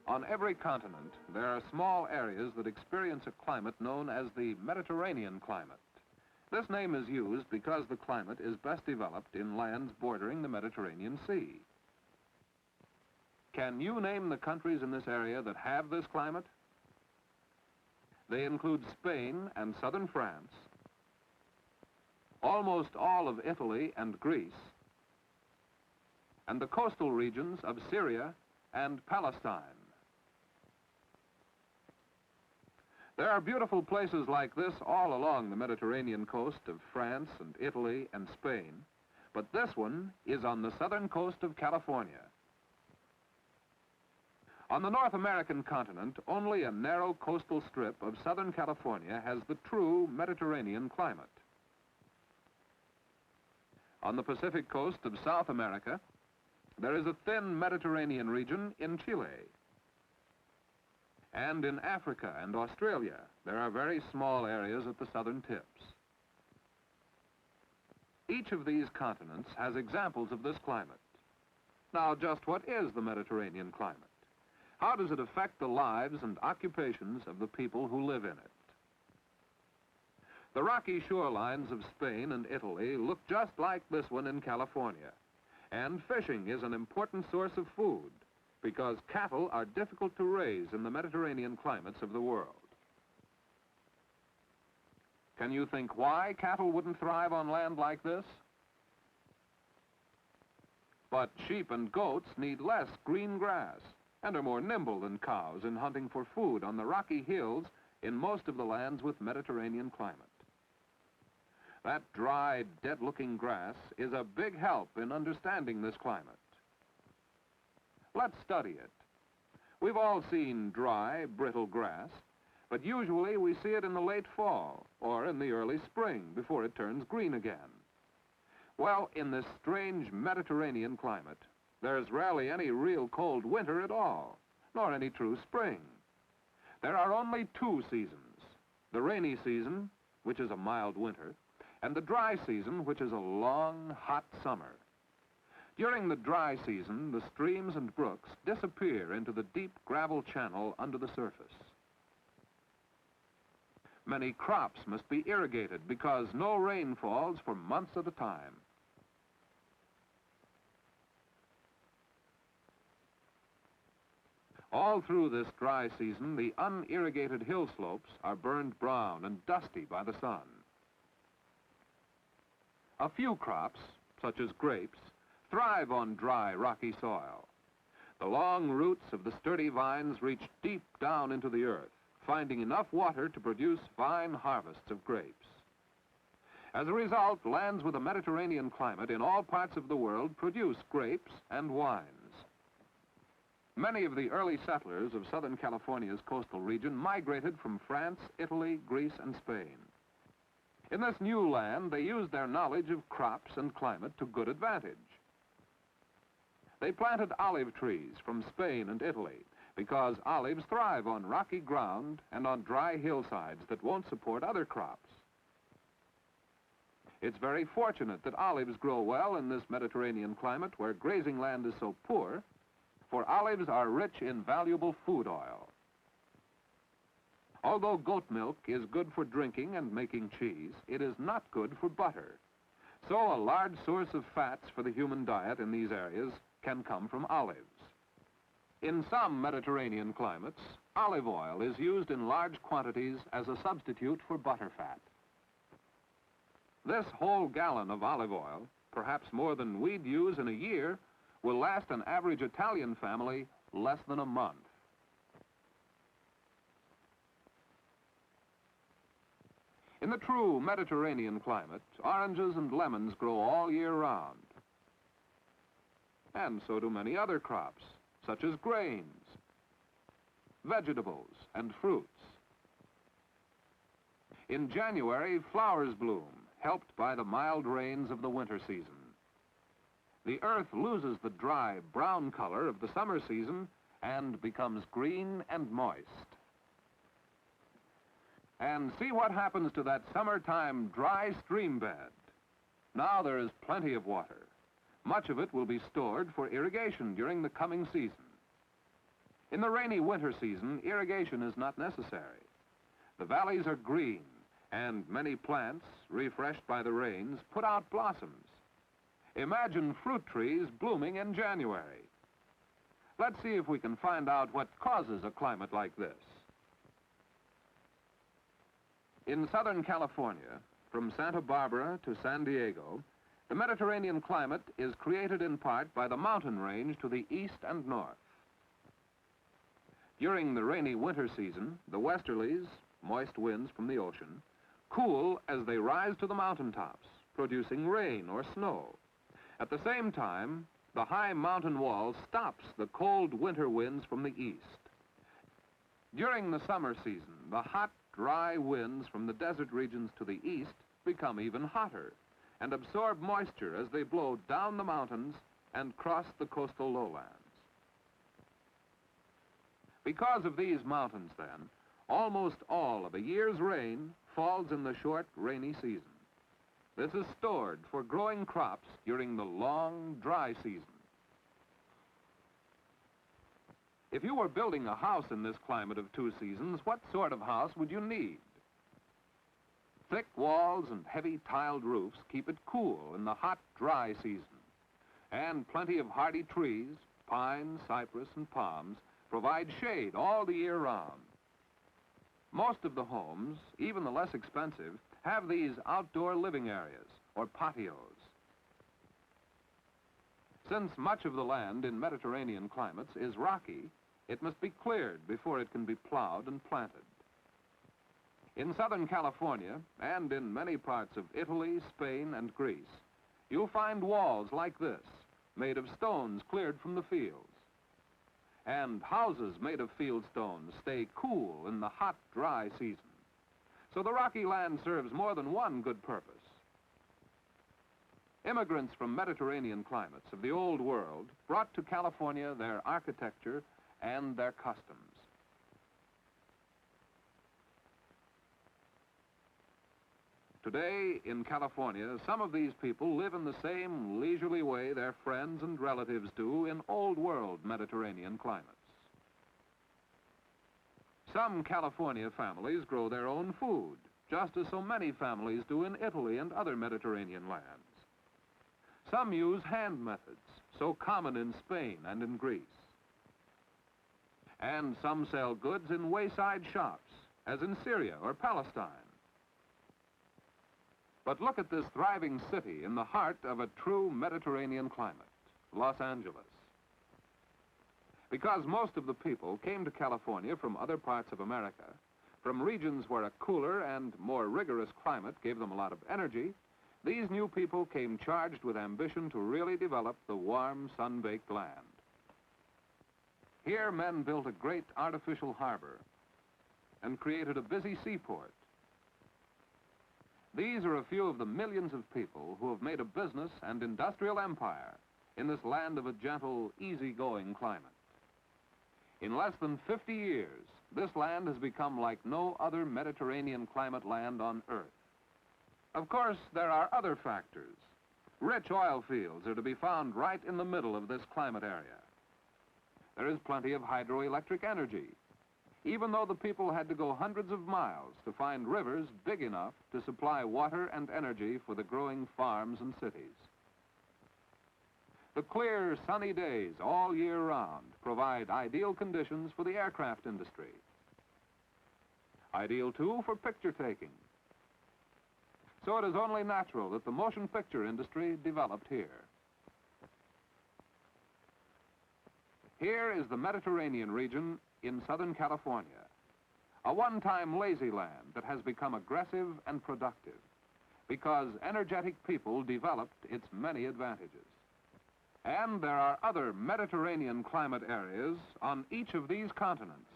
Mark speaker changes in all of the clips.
Speaker 1: On every continent, there are small areas that experience a climate known as the Mediterranean climate. This name is used because the climate is best developed in lands bordering the Mediterranean Sea. Can you name the countries in this area that have this climate? They include Spain and southern France, almost all of Italy and Greece, and the coastal regions of Syria and Palestine. There are beautiful places like this all along the Mediterranean coast of France and Italy and Spain, but this one is on the southern coast of California. On the North American continent, only a narrow coastal strip of Southern California has the true Mediterranean climate. On the Pacific coast of South America, there is a thin Mediterranean region in Chile. And in Africa and Australia, there are very small areas at the southern tips. Each of these continents has examples of this climate. Now, just what is the Mediterranean climate? How does it affect the lives and occupations of the people who live in it? The rocky shorelines of Spain and Italy look just like this one in California, and fishing is an important source of food, because cattle are difficult to raise in the Mediterranean climates of the world. Can you think why cattle wouldn't thrive on land like this? But sheep and goats need less green grass and are more nimble than cows in hunting for food on the rocky hills in most of the lands with Mediterranean climate. That dry, dead-looking grass is a big help in understanding this climate. Let's study it. We've all seen dry, brittle grass, but usually we see it in the late fall or in the early spring before it turns green again. Well, in this strange Mediterranean climate, there's rarely any real cold winter at all, nor any true spring. There are only two seasons, the rainy season, which is a mild winter, and the dry season, which is a long, hot summer. During the dry season, the streams and brooks disappear into the deep gravel channel under the surface. Many crops must be irrigated because no rain falls for months at a time. All through this dry season, the unirrigated hill slopes are burned brown and dusty by the sun. A few crops, such as grapes, thrive on dry, rocky soil. The long roots of the sturdy vines reach deep down into the earth, finding enough water to produce fine harvests of grapes. As a result, lands with a Mediterranean climate in all parts of the world produce grapes and wines. Many of the early settlers of Southern California's coastal region migrated from France, Italy, Greece, and Spain. In this new land, they used their knowledge of crops and climate to good advantage. They planted olive trees from Spain and Italy because olives thrive on rocky ground and on dry hillsides that won't support other crops. It's very fortunate that olives grow well in this Mediterranean climate where grazing land is so poor, for olives are rich in valuable food oil. Although goat milk is good for drinking and making cheese, it is not good for butter. So a large source of fats for the human diet in these areas can come from olives. In some Mediterranean climates, olive oil is used in large quantities as a substitute for butter fat. This whole gallon of olive oil, perhaps more than we'd use in a year, will last an average Italian family less than a month. In the true Mediterranean climate, oranges and lemons grow all year round. And so do many other crops, such as grains, vegetables, and fruits. In January, flowers bloom, helped by the mild rains of the winter season. The earth loses the dry, brown color of the summer season and becomes green and moist. And see what happens to that summertime dry stream bed. Now there is plenty of water. Much of it will be stored for irrigation during the coming season. In the rainy winter season, irrigation is not necessary. The valleys are green, and many plants, refreshed by the rains, put out blossoms. Imagine fruit trees blooming in January. Let's see if we can find out what causes a climate like this. In Southern California, from Santa Barbara to San Diego, the Mediterranean climate is created in part by the mountain range to the east and north. During the rainy winter season, the westerlies, moist winds from the ocean, cool as they rise to the mountaintops, producing rain or snow. At the same time, the high mountain wall stops the cold winter winds from the east. During the summer season, the hot, dry winds from the desert regions to the east become even hotter and absorb moisture as they blow down the mountains and cross the coastal lowlands. Because of these mountains, then, almost all of a year's rain falls in the short, rainy season. This is stored for growing crops during the long, dry season. If you were building a house in this climate of 2 seasons, what sort of house would you need? Thick walls and heavy tiled roofs keep it cool in the hot, dry season. And plenty of hardy trees, pine, cypress, and palms, provide shade all the year round. Most of the homes, even the less expensive, have these outdoor living areas, or patios. Since much of the land in Mediterranean climates is rocky, it must be cleared before it can be plowed and planted. In Southern California, and in many parts of Italy, Spain, and Greece, you'll find walls like this, made of stones cleared from the fields. And houses made of field stones stay cool in the hot, dry season. So the rocky land serves more than one good purpose. Immigrants from Mediterranean climates of the old world brought to California their architecture and their customs. Today, in California, some of these people live in the same leisurely way their friends and relatives do in old world Mediterranean climates. Some California families grow their own food, just as so many families do in Italy and other Mediterranean lands. Some use hand methods, so common in Spain and in Greece. And some sell goods in wayside shops, as in Syria or Palestine. But look at this thriving city in the heart of a true Mediterranean climate, Los Angeles. Because most of the people came to California from other parts of America, from regions where a cooler and more rigorous climate gave them a lot of energy, these new people came charged with ambition to really develop the warm, sun-baked land. Here, men built a great artificial harbor and created a busy seaport. These are a few of the millions of people who have made a business and industrial empire in this land of a gentle, easy-going climate. In less than 50 years, this land has become like no other Mediterranean climate land on Earth. Of course, there are other factors. Rich oil fields are to be found right in the middle of this climate area. There is plenty of hydroelectric energy, even though the people had to go hundreds of miles to find rivers big enough to supply water and energy for the growing farms and cities. The clear, sunny days all year round provide ideal conditions for the aircraft industry. Ideal, too, for picture taking. So it is only natural that the motion picture industry developed here. Here is the Mediterranean region in Southern California, a one-time lazy land that has become aggressive and productive because energetic people developed its many advantages. And there are other Mediterranean climate areas on each of these continents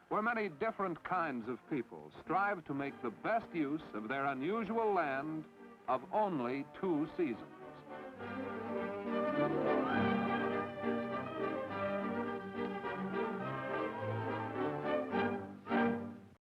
Speaker 1: where many different kinds of people strive to make the best use of their unusual land of only 2 seasons.